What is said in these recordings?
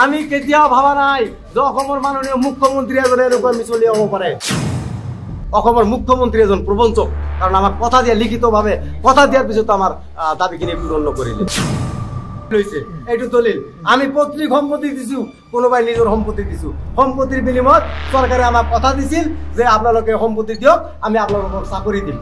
আমি কেতিয়াও ভাবা নাই যে অসমৰ মাননীয় মুখ্যমন্ত্ৰী এজনে এনেকুৱা মিছলীয়া হ'ব পাৰে। অসমৰ মুখ্যমন্ত্ৰী এজন প্ৰবঞ্চক, কাৰণ আমাক কথা দিয়া লিখিতভাৱে কথা দিয়াৰ পিছত আমাৰ দাবীখিনি পূৰণ নকৰিলে। এইটো দলিল আমি পৈতৃক সম্পত্তি দিছো, কোনোবাই নিজৰ সম্পত্তি দিছো। সম্পত্তিৰ বিনিময়ত চৰকাৰে আমাক কথা দিছিল যে আপোনালোকে সম্পত্তি দিয়ক, আমি আপোনালোকক চাকৰি দিম।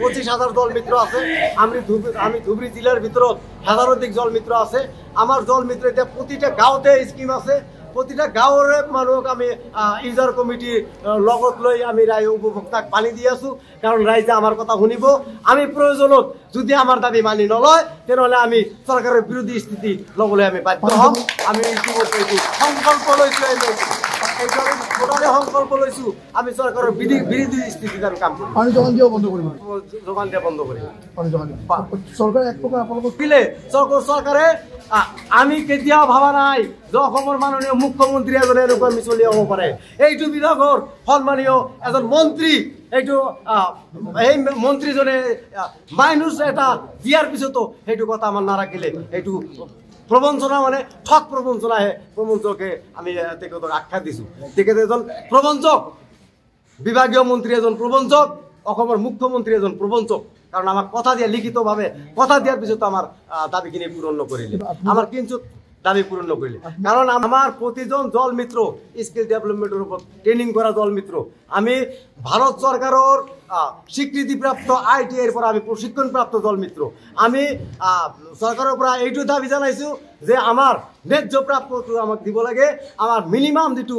পঁচিশ হাজাৰ দল মিত্ৰ আছে। আমি ধুবড়ী জিলাৰ ভিতৰত হাজাৰাধিক জল মিত্ৰ আছে। আমাৰ জল মিত্ৰ এতিয়া প্ৰতিটা গাঁৱতে স্কিম আছে। প্ৰতিটা গাঁৱৰে মানুহক আমি ইউজাৰ কমিটি লগত লৈ আমি ৰাইজ উপভোক্তাক পানী দি আছো, কাৰণ ৰাইজে আমাৰ কথা শুনিব। আমি প্ৰয়োজনত যদি আমাৰ দাবী মানি নলয় তেনেহ'লে আমি চৰকাৰৰ বিৰোধী স্থিতি ল'বলৈ আমি বাধ্য হ'ম। আমি ইতিমধ্যে সংকল্প লৈছো, সংকল্প লৈছো আমি চৰকাৰৰ বিৰোধী স্থিতিত আমি কাম কৰিম। পানী যোগান দিয়া বন্ধ কৰিম, যোগান দিয়া বন্ধ কৰিম। পানী যোগান চৰকাৰে এক প্ৰকাৰ আপোনালোকক দিলে চৰকাৰে আমি কেতিয়াও ভাবা নাই যে অসমৰ মাননীয় মুখ্যমন্ত্ৰী এজনে এনেকুৱা মিছলীয়া হ'ব পাৰে। এইটো বিভাগৰ সন্মানীয় এজন মন্ত্ৰী, এইটো এই মন্ত্ৰীজনে মাইনুছ এটা দিয়াৰ পিছতো সেইটো কথা আমাৰ নাৰাখিলে। এইটো প্ৰবঞ্চনা, মানে ঠগ প্ৰবঞ্চনাহে। প্ৰবঞ্চকে আমি তেখেতক আখ্যা দিছোঁ। তেখেত এজন প্ৰবঞ্চক, বিভাগীয় মন্ত্ৰী এজন প্ৰবঞ্চক, অসমৰ মুখ্যমন্ত্ৰী এজন প্ৰবঞ্চক, কাৰণ আমাক কথা দিয়া লিখিতভাৱে কথা দিয়াৰ পিছতো আমাৰ দাবীখিনি পূৰণ নকৰিলে, আমাৰ কিঞ্চিত দাবী পূৰণ নকৰিলে। কাৰণ আমাৰ প্ৰতিজন জল মিত্ৰ স্কিল ডেভেলপমেণ্টৰ ওপৰত ট্ৰেইনিং কৰা জল মিত্ৰ। আমি ভাৰত চৰকাৰৰ স্বীকৃতিপ্ৰাপ্ত ITIৰ পৰা আমি প্ৰশিক্ষণপ্ৰাপ্ত জল মিত্ৰ। আমি চৰকাৰৰ পৰা এইটো দাবী জানাইছোঁ যে আমাৰ ন্যায্য প্ৰাপ্যটো আমাক দিব লাগে। আমাৰ মিনিমাম যিটো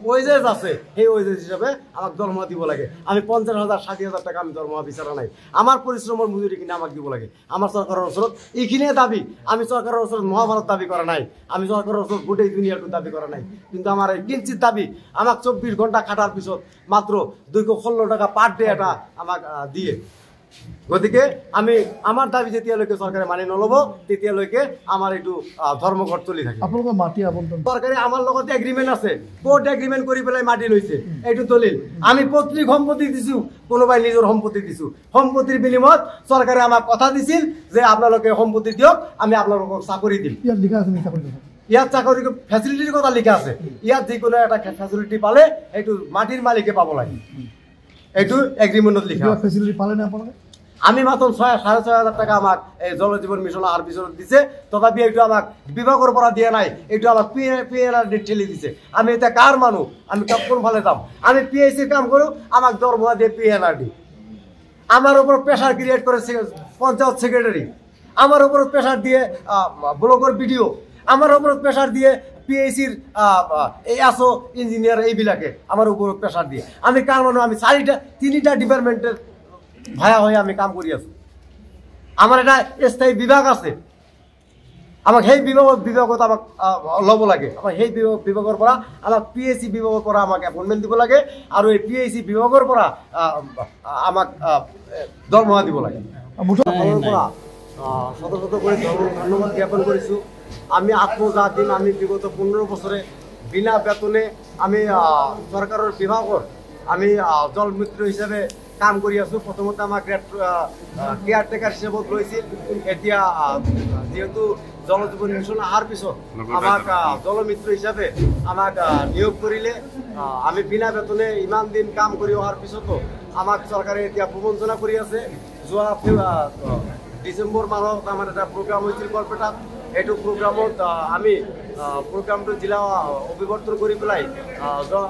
ৱেজেছ আছে সেই ৱেজেছ হিচাপে আমাক দৰমহা দিব লাগে। আমি 50,000 60,000 টকা আমি দৰমহা বিচৰা নাই। আমাৰ পৰিশ্ৰমৰ মজুৰিখিনি আমাক দিব লাগে। আমাৰ চৰকাৰৰ ওচৰত এইখিনিয়ে দাবী। আমি চৰকাৰৰ ওচৰত মহাভাৰত দাবী কৰা নাই, আমি চৰকাৰৰ ওচৰত গোটেই দুনিয়াটো দাবী কৰা নাই। কিন্তু আমাৰ এই কিঞ্চিত দাবী, আমাক 24 ঘণ্টা খাটাৰ পিছত মাত্ৰ 216 টাকা পাৰ ডে এটা আমাক দিয়ে। গতিকে আমি আমাৰ দাবী যেতিয়ালৈকে চৰকাৰে মানি নল'ব তেতিয়ালৈকে আমাৰ এইটো ধৰ্মঘট চলি থাকে। আপোনালোকৰ মাটি আবণ্টন চৰকাৰে আমাৰ লগত এগ্ৰিমেণ্ট আছে, কোৰ্ট এগ্ৰিমেণ্ট কৰি পেলাই মাটি লৈছে। এইটো দলিল আমি পৈতৃক সম্পত্তি দিছো, কোনোবাই নিজৰ সম্পত্তি দিছো। সম্পত্তিৰ বিনিময়ত চৰকাৰে আমাক কথা দিছিল যে আপোনালোকে সম্পত্তি দিয়ক, আমি আপোনালোকক চাকৰি দিম। ইয়াত লিখা আছে চাকৰি দিব। ইয়াত চাকৰি ফেচিলিটিৰ কথা লিখা আছে। ইয়াত যিকোনো এটা ফেচিলিটি পালে সেইটো মাটিৰ মালিকে পাব লাগে। এইটো এগ্ৰিমেণ্টত লিখা। ফেচিলিটি পালে নে আপোনালোকে? আমি মাত্ৰ 6,500 টাকা আমাক এই জল জীৱন মিছন অহাৰ পিছত দিছে, তথাপি এইটো আমাক বিভাগৰ পৰা দিয়া নাই। এইটো আমাক PNRD ঠেলি দিছে। আমি এতিয়া কাৰ মানুহ, আমি কোনফালে যাম? আমি PICৰ কাম কৰোঁ, আমাক দৰমহা দিয়ে PNRD। আমাৰ ওপৰত প্ৰেছাৰ ক্ৰিয়েট কৰে পঞ্চায়ত ছেক্ৰেটাৰী, আমাৰ ওপৰত প্ৰেছাৰ দিয়ে ব্লকৰ BDO, আমাৰ ওপৰত প্ৰেছাৰ দিয়ে PICৰ এই ASO ইঞ্জিনিয়াৰ, এইবিলাকে আমাৰ ওপৰত প্ৰেছাৰ দিয়ে। আমি কাৰ মানুহ? আমি 3টা ডিপাৰ্টমেণ্টেৰ ভায়া হয়ে আমি কাম কৰি আছো। আমার এটা স্থায়ী বিভাগ আছে, আমাক সেই বিভাগত আমাক ল'ব লাগে। আমাক সেই বিভাগৰ পৰা আমাক PIC বিভাগৰ পৰা আমাক এপইণ্টমেণ্ট দিব লাগে, আৰু এই PIC বিভাগৰ পৰা আমাক দৰমহা দিব লাগে। শত শত কৰে ধন্যবাদ জ্ঞাপন কৰিছোঁ। আমি আত্মজাত দিম। আমি বিগত 15 বছৰে বিনা বেতনে আমি চৰকাৰৰ বিভাগৰ আমি জল মিত্ৰ হিচাপে কাম কৰি আছোঁ। প্ৰথমতে আমাক কেয়াৰটেকাৰ হিচাপত লৈছিল। এতিয়া যিহেতু জল জীৱন মিছন অহাৰ পিছত আমাক জলমিত্ৰ হিচাপে আমাক নিয়োগ কৰিলে। আমি বিনা বেতনে ইমান দিন কাম কৰি অহাৰ পিছতো আমাক চৰকাৰে এতিয়া প্ৰবঞ্চনা কৰি আছে। যোৱা ডিচেম্বৰ মাহত আমাৰ এটা প্ৰগ্ৰাম হৈছিল বৰপেটাত। এইটো প্ৰগ্ৰামত আমি প্ৰগ্ৰামটো জিলা অভিৱৰ্তন কৰি পেলাই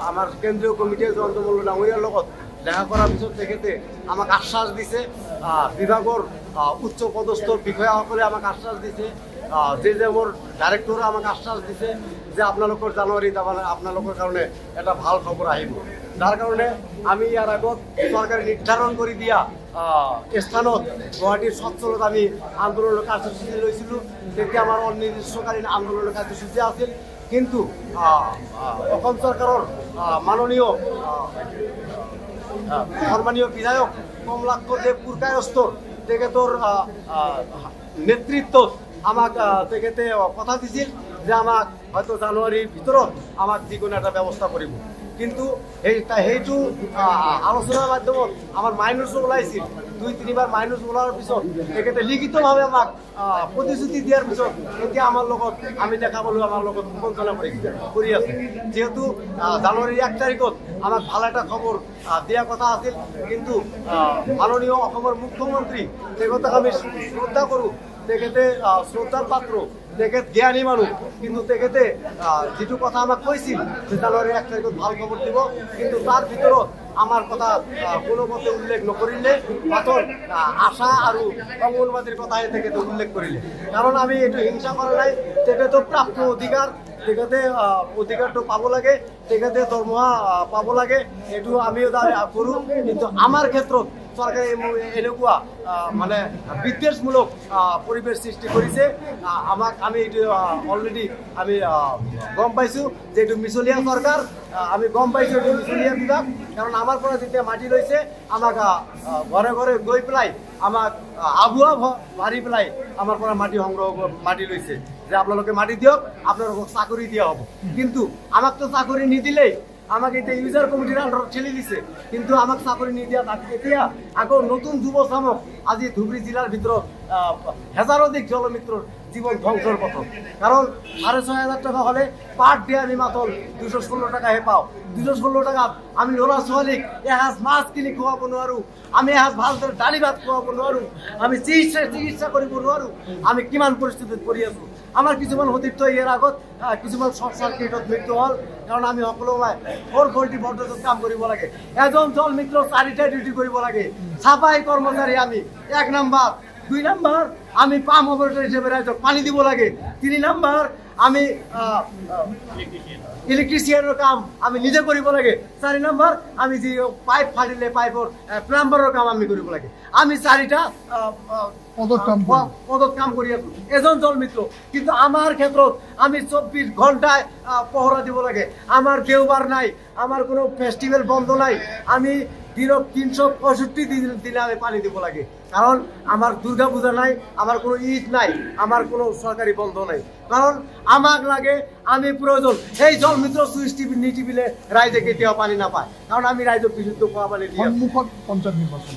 আমাৰ কেন্দ্ৰীয় কমিটিয়ে জয়ন্ত মল্ল ডাঙৰীয়াৰ লগত দেখা কৰাৰ পিছত তেখেতে আমাক আশ্বাস দিছে, বিভাগৰ উচ্চ পদস্থ বিষয়াসকলে আমাক আশ্বাস দিছে, JJMৰ ডাইৰেক্টৰে আমাক আশ্বাস দিছে যে আপোনালোকৰ জানুৱাৰীত আপোনালোকৰ কাৰণে এটা ভাল খবৰ আহিব। যাৰ কাৰণে আমি ইয়াৰ আগত চৰকাৰে নিৰ্ধাৰণ কৰি দিয়া স্থানত গুৱাহাটীৰ সচ্ছলত আমি আন্দোলনৰ কাৰ্যসূচী লৈছিলোঁ। তেতিয়া আমাৰ অনিৰ্দিষ্টকালীন আন্দোলনৰ কাৰ্যসূচী আছিল। কিন্তু অসম চৰকাৰৰ মাননীয় সন্মানীয় বিধায়ক কমলাক্ষ দেৱ পুৰকায়স্থ তেখেতৰ নেতৃত্বত আমাক তেখেতে কথা দিছিল যে আমাক হয়তো জানুৱাৰীৰ ভিতৰত আমাক যিকোনো এটা ব্যৱস্থা কৰিব কিন্তু সেইটো আলোচনাৰ মাধ্যমত আমাৰ মাইনছো ওলাইছিল 2-3বাৰ মাইনছ ওলোৱাৰ পিছত তেখেতে লিখিতভাৱে আমাক প্ৰতিশ্ৰুতি দিয়াৰ পিছত এতিয়া আমাৰ লগত আমি দেখা পালোঁ আমাৰ লগত সঞ্চালনা কৰি আছে যিহেতু জানুৱাৰীৰ 1 তাৰিখত আমাক ভাল এটা খবৰ দিয়া কথা আছিল কিন্তু মাননীয় অসমৰ মুখ্যমন্ত্ৰী তেখেতক আমি শ্ৰদ্ধা কৰোঁ তেখেতে শ্ৰদ্ধাৰ পাত্ৰ তেখেত জ্ঞানী মানুহ কিন্তু তেখেতে যিটো কথা আমাক কৈছিল যে জানুৱাৰীৰ 1 তাৰিখত ভাল খবৰ দিব কিন্তু তাৰ ভিতৰত আমাৰ কথা কোনোমতে উল্লেখ নকৰিলে মাত্ৰ আশা আৰু অংগনবাদীৰ কথাহে তেখেতে উল্লেখ কৰিলে কাৰণ আমি এইটো হিংসা কৰা নাই তেখেতৰ প্ৰাপ্ত অধিকাৰ তেখেতে অধিকাৰটো পাব লাগে তেখেতে দৰমহা পাব লাগে এইটো আমিও কৰোঁ কিন্তু আমাৰ ক্ষেত্ৰত চৰকাৰে এনেকুৱা মানে বিদ্বেষমূলক পৰিৱেশ সৃষ্টি কৰিছে আমাক আমি এইটো অলৰেডি আমি গম পাইছোঁ যে এইটো মিছলীয়া চৰকাৰ আমি গম পাইছোঁ এইটো মিছলীয়া বিভাগ কাৰণ আমাৰ পৰা যেতিয়া মাটি লৈছে আমাক ঘৰে ঘৰে গৈ পেলাই আমাক আবুৱা ভাৰি পেলাই আমাৰ পৰা মাটি লৈছে যে আপোনালোকে মাটি দিয়ক আপোনালোকক চাকৰি দিয়া হ'ব কিন্তু আমাকতো চাকৰি নিদিলেই আমাক এতিয়া ইউজাৰ কমিটিৰ আণ্ডাৰত ঠেলি দিছে কিন্তু আমাক চাকৰি নিদিয়া এতিয়া আকৌ নতুন যুৱ চামক আজি ধুবুৰী জিলাৰ ভিতৰত হাজাৰধিক জলমিত্ৰৰ জীবন ধ্বংসৰ পথত কাৰণ 6,500 টাকা হলে পাট দিয়ে আমি মাত্ৰ 216 টাকাহে পাওঁ 216 টাকাত আমি ল'ৰা ছোৱালীক এসাঁজ মাছ কিনি খুৱাব নোৱাৰোঁ আমি এসাঁজ ভালদৰে দালি ভাত খুৱাব নোৱাৰোঁ আমি চিকিৎসা কৰিব নোৱাৰোঁ আমি কিমান পৰিস্থিতিত পৰি আছোঁ আমাৰ কিছুমান সতীৰ্থ ইয়াৰ আগত কিছুমান শ্বৰ্ট চাৰ্কিটত মৃত্যু হ'ল কাৰণ আমি সকলোৱে 440 ভল্টেজত কাম কৰিব লাগে এজন জল মিত্ৰ 4টা ডিউটি কৰিব লাগে চাফাই কৰ্মচাৰী আমি 1 নম্বৰ 2 নম্বৰ আমি পাম অপাৰেটৰ হিচাপে ৰাইজক পানী দিব লাগে 3 নম্বৰ আমি ইলেক্ট্ৰিচিয়ানৰ কাম আমি নিজে কৰিব লাগে 4 নম্বৰ আমি যি পাইপ ফাটিলে পাইপৰ প্লাম্বাৰৰ কাম আমি কৰিব লাগে আমি 4টা পদত কাম কৰি আছো এজন জল মিত্ৰ কিন্তু আমাৰ ক্ষেত্ৰত আমি 24 ঘণ্টায় পহৰা দিব লাগে আমাৰ দেওবাৰ নাই আমাৰ কোনো ফেষ্টিভেল বন্ধ নাই আমি দিনক 365 দিন আমি পানী দিব লাগে কারণ আমার দুর্গা পূজা নাই আমার কোনো ঈদ নাই আমার কোনো সরকারি বন্ধ নাই কারণ আমাক লাগে আমি প্রয়োজন এই জল মিত্র সুইচ টিভি নিটিপিলে রাইজে কেতিয়াও পানি না পায় কারণ আমি রাইজক বিশুদ্ধ খোৱা পানী দিওঁ সম্মুখত পঞ্চায়ত নিৰ্বাচন